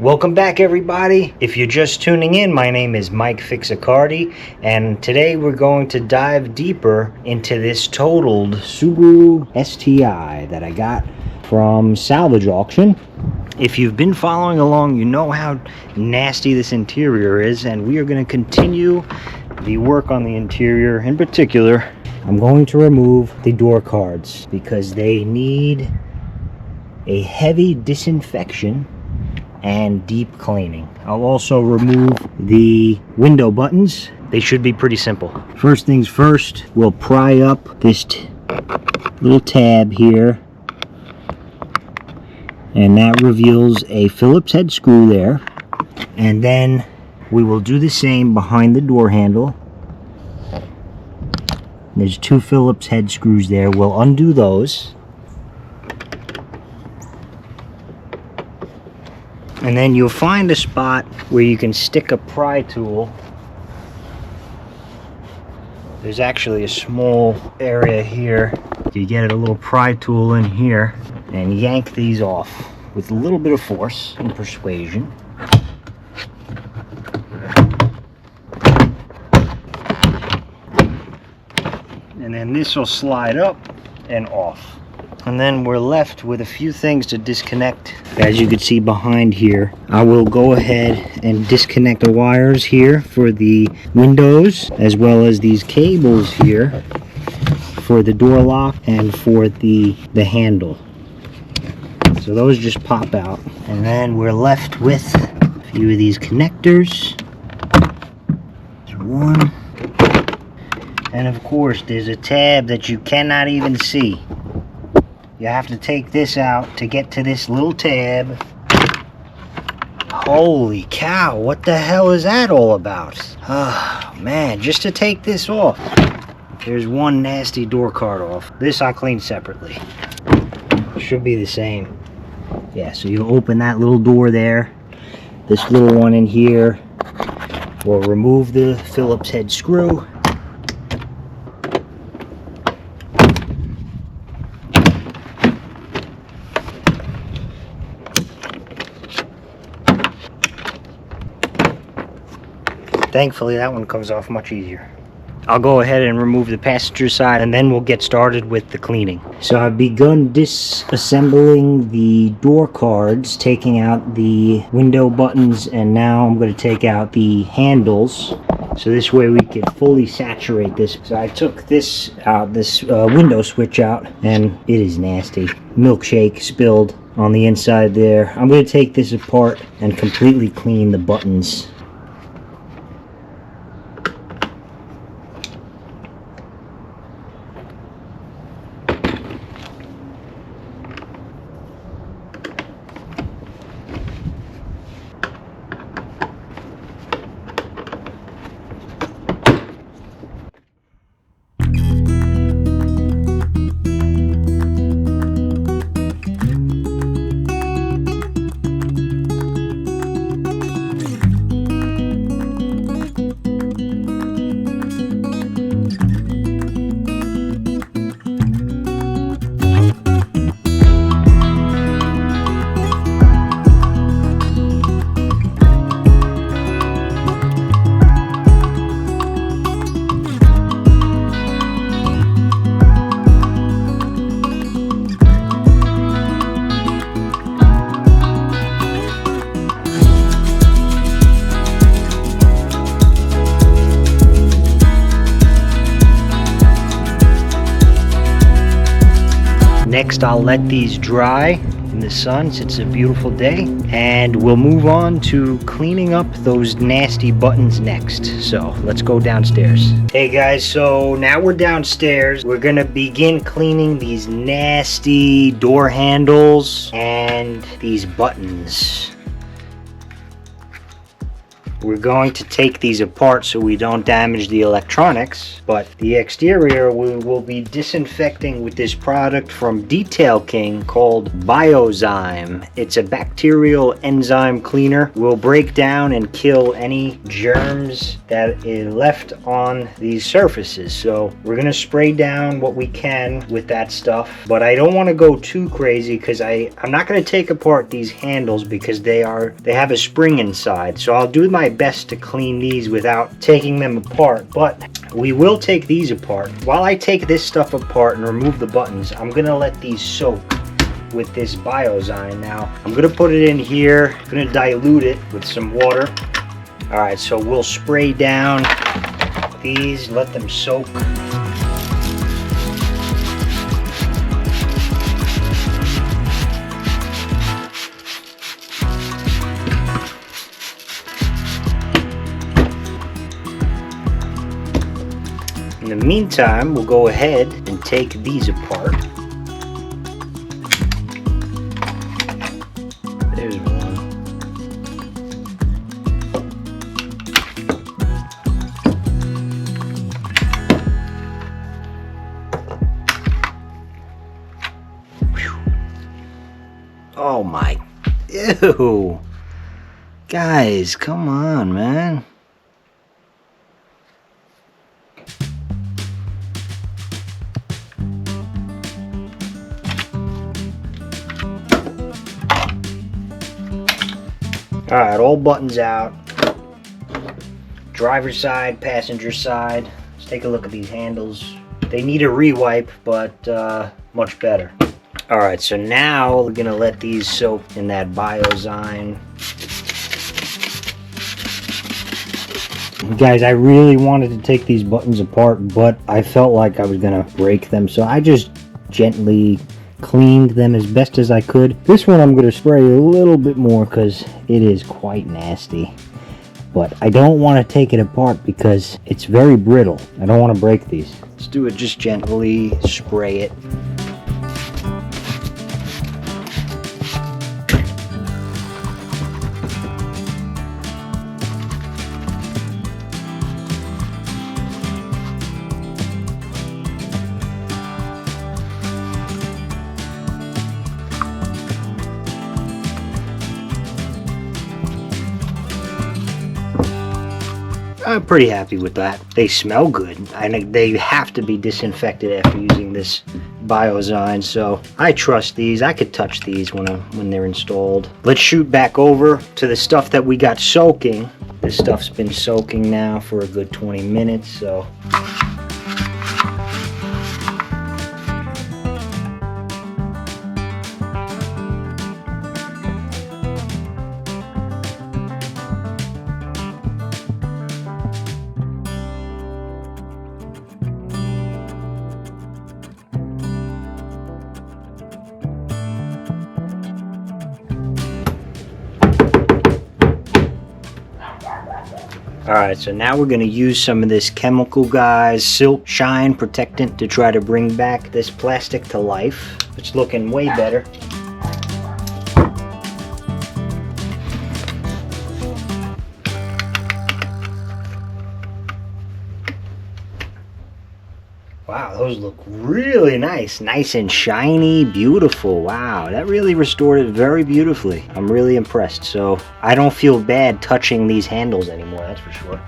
Welcome back, everybody. If you're just tuning in, my name is Mike Fixacardi, and today we're going to dive deeper into this totaled Subaru STI that I got from salvage auction. If you've been following along, you know how nasty this interior is, and we are going to continue the work on the interior. In particular, I'm going to remove the door cards because they need a heavy disinfection and deep cleaning. I'll also remove the window buttons. They should be pretty simple. First things first, we'll pry up this little tab here, and that reveals a Phillips head screw there. And then we will do the same behind the door handle. There's two Phillips head screws there. We'll undo those. And then you'll find a spot where you can stick a pry tool. There's actually a small area here. You get a little pry tool in here and yank these off with a little bit of force and persuasion. And then this will slide up and off. And then we're left with a few things to disconnect. As you can see behind here, I will go ahead and disconnect the wires here for the windows, as well as these cables here for the door lock and for the handle. So those just pop out. And then we're left with a few of these connectors. There's one. And of course, there's a tab that you cannot even see. You have to take this out to get to this little tab. Holy cow, what the hell is that all about? Oh man, just to take this off. There's one nasty door card off. This I cleaned separately. Should be the same. Yeah, so you open that little door there. This little one in here. We'll remove the Phillips head screw. Thankfully, that one comes off much easier. I'll go ahead and remove the passenger side, and then we'll get started with the cleaning. So I've begun disassembling the door cards, taking out the window buttons, and now I'm going to take out the handles. So this way we can fully saturate this. So I took this out, this window switch out, and it is nasty. Milkshake spilled on the inside there. I'm going to take this apart and completely clean the buttons. Next, I'll let these dry in the sun since it's a beautiful day, and we'll move on to cleaning up those nasty buttons next. So let's go downstairs. Hey guys, so now we're downstairs. We're gonna begin cleaning these nasty door handles and these buttons. We're going to take these apart so we don't damage the electronics, but the exterior we will be disinfecting with this product from Detail King called Bio-Zyme. It's a bacterial enzyme cleaner. Will break down and kill any germs that is left on these surfaces. So we're gonna spray down what we can with that stuff, but I don't want to go too crazy because I'm not going to take apart these handles because they have a spring inside. So I'll do my best to clean these without taking them apart, but we will take these apart. While I take this stuff apart and remove the buttons, I'm going to let these soak with this Bio-Zyme. Now I'm going to put it in here. I'm going to dilute it with some water. All right, so we'll spray down these, let them soak. In the meantime, we'll go ahead and take these apart. There's one. Whew. Oh my, ew. Guys, come on, man. Alright, all buttons out. Driver's side, passenger side. Let's take a look at these handles. They need a rewipe, but much better. Alright, so now we're going to let these soak in that Bio-Zyme. Guys, I really wanted to take these buttons apart, but I felt like I was going to break them, so I just gently cleaned them as best as I could. This one I'm going to spray a little bit more because it is quite nasty. But I don't want to take it apart because it's very brittle. I don't want to break these. Let's do it just gently, spray it. I'm pretty happy with that. They smell good. They have to be disinfected after using this Bio-Zyme, so I trust these. I could touch these when they're installed. Let's shoot back over to the stuff that we got soaking. This stuff's been soaking now for a good 20 minutes, so. Alright, so now we're going to use some of this chemical guys, Silk Shine Protectant, to try to bring back this plastic to life. It's looking way better. Wow, those look really nice. Nice and shiny, beautiful. Wow, that really restored it very beautifully. I'm really impressed. So I don't feel bad touching these handles anymore, that's for sure.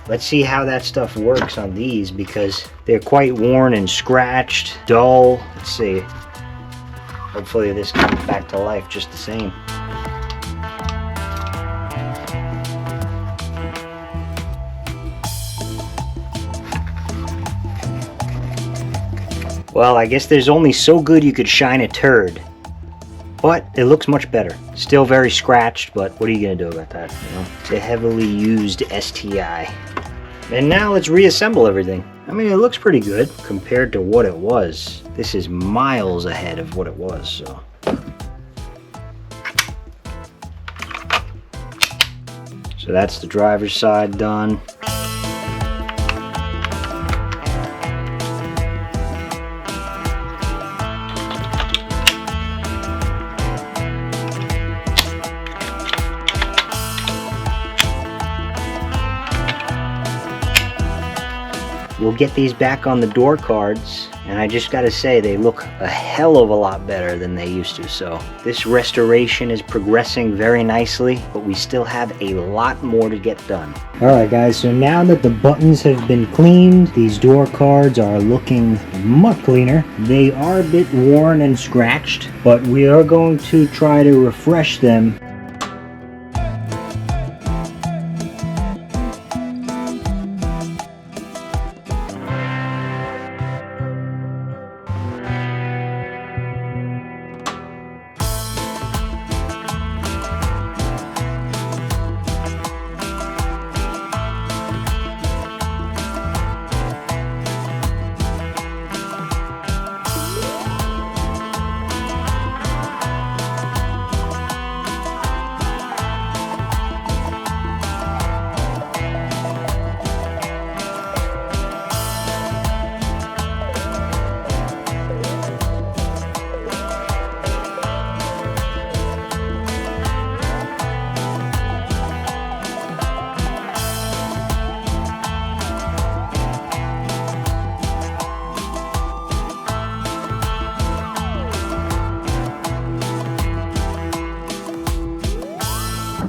Let's see how that stuff works on these because they're quite worn and scratched, dull. Let's see. Hopefully this comes back to life just the same. Well, I guess there's only so good you could shine a turd. But it looks much better. Still very scratched, but what are you going to do about that? You know? It's a heavily used STI. And now let's reassemble everything. I mean, it looks pretty good compared to what it was. This is miles ahead of what it was, so. So that's the driver's side done. we'll get these back on the door cards, and I just gotta say they look a hell of a lot better than they used to. So this restoration is progressing very nicely, but we still have a lot more to get done. Alright guys, so now that the buttons have been cleaned, these door cards are looking much cleaner. They are a bit worn and scratched, but we are going to try to refresh them.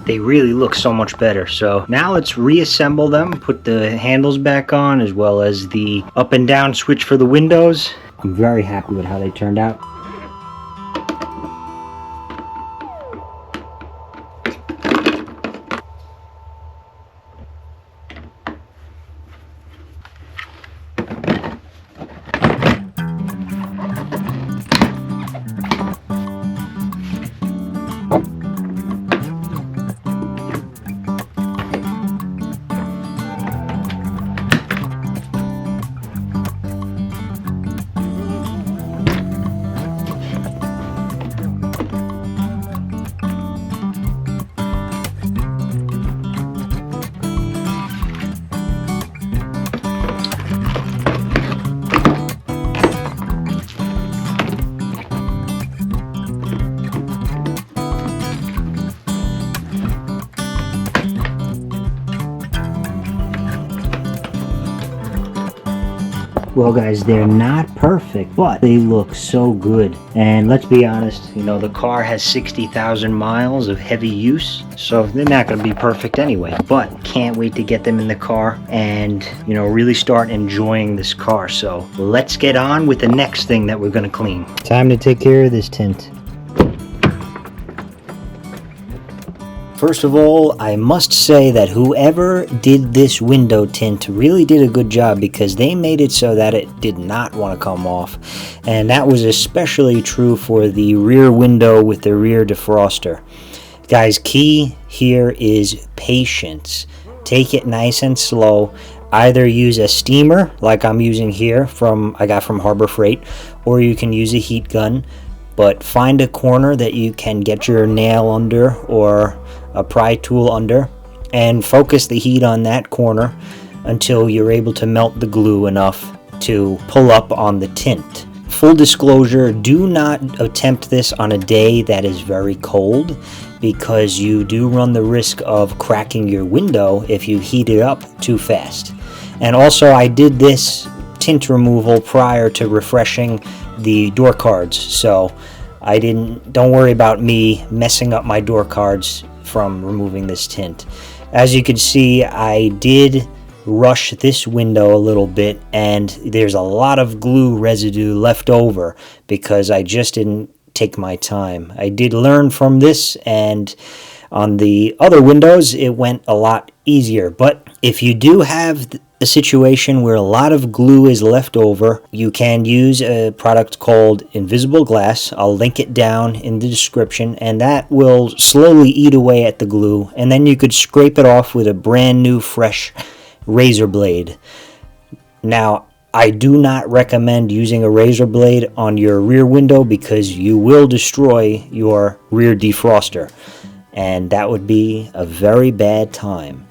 They really look so much better. So now let's reassemble them, put the handles back on, as well as the up and down switch for the windows. I'm very happy with how they turned out. Well guys, they're not perfect, but they look so good. And let's be honest, you know, the car has 60,000 miles of heavy use, so they're not going to be perfect anyway. But can't wait to get them in the car and, you know, really start enjoying this car. So let's get on with the next thing that we're going to clean. Time to take care of this tint. First of all, I must say that whoever did this window tint really did a good job, because they made it so that it did not want to come off. And that was especially true for the rear window with the rear defroster. Guys, key here is patience. Take it nice and slow. Either use a steamer like I'm using here I got from Harbor Freight, or you can use a heat gun. But find a corner that you can get your nail under or a pry tool under, and focus the heat on that corner until you're able to melt the glue enough to pull up on the tint. Full disclosure, do not attempt this on a day that is very cold, because you do run the risk of cracking your window if you heat it up too fast. And also, I did this tint removal prior to refreshing the door cards, so don't worry about me messing up my door cards from removing this tint. As you can see, I did rush this window a little bit, and there's a lot of glue residue left over because I just didn't take my time. I did learn from this, and on the other windows it went a lot easier. But if you do have a situation where a lot of glue is left over, you can use a product called Invisible Glass. I'll link it down in the description, and that will slowly eat away at the glue, and then you could scrape it off with a brand new fresh razor blade. Now, I do not recommend using a razor blade on your rear window, because you will destroy your rear defroster, and that would be a very bad time.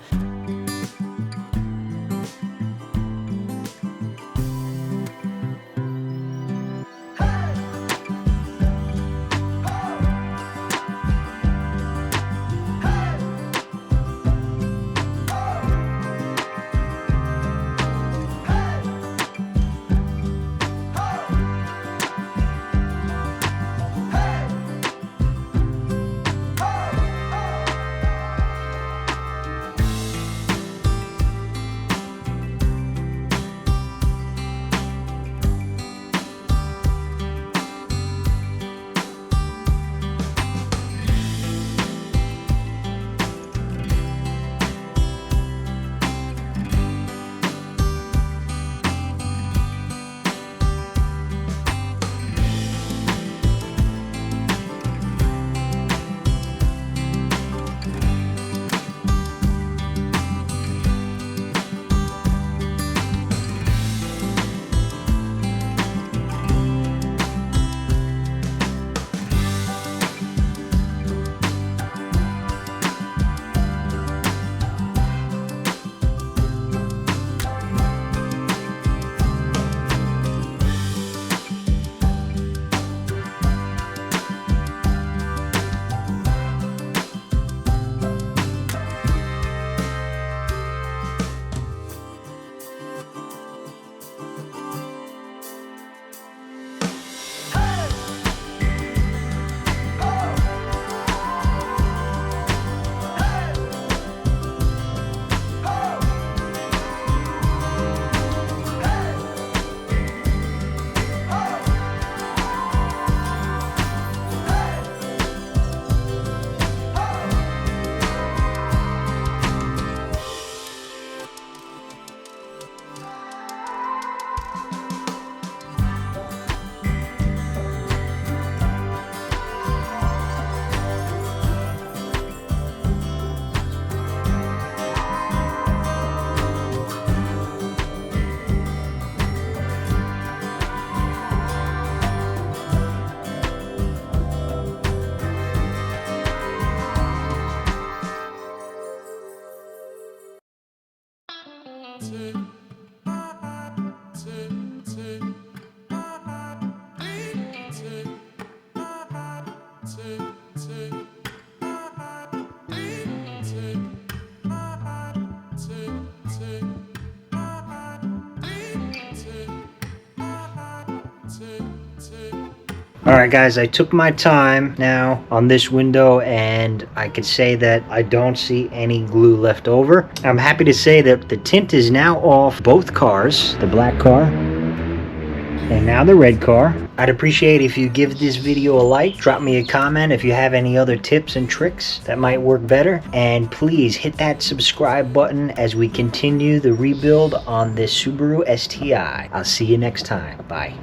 Alright guys, I took my time now on this window and I can say that I don't see any glue left over. I'm happy to say that the tint is now off both cars, the black car and now the red car. I'd appreciate if you give this video a like, drop me a comment if you have any other tips and tricks that might work better, and please hit that subscribe button as we continue the rebuild on this Subaru STI. I'll see you next time. Bye.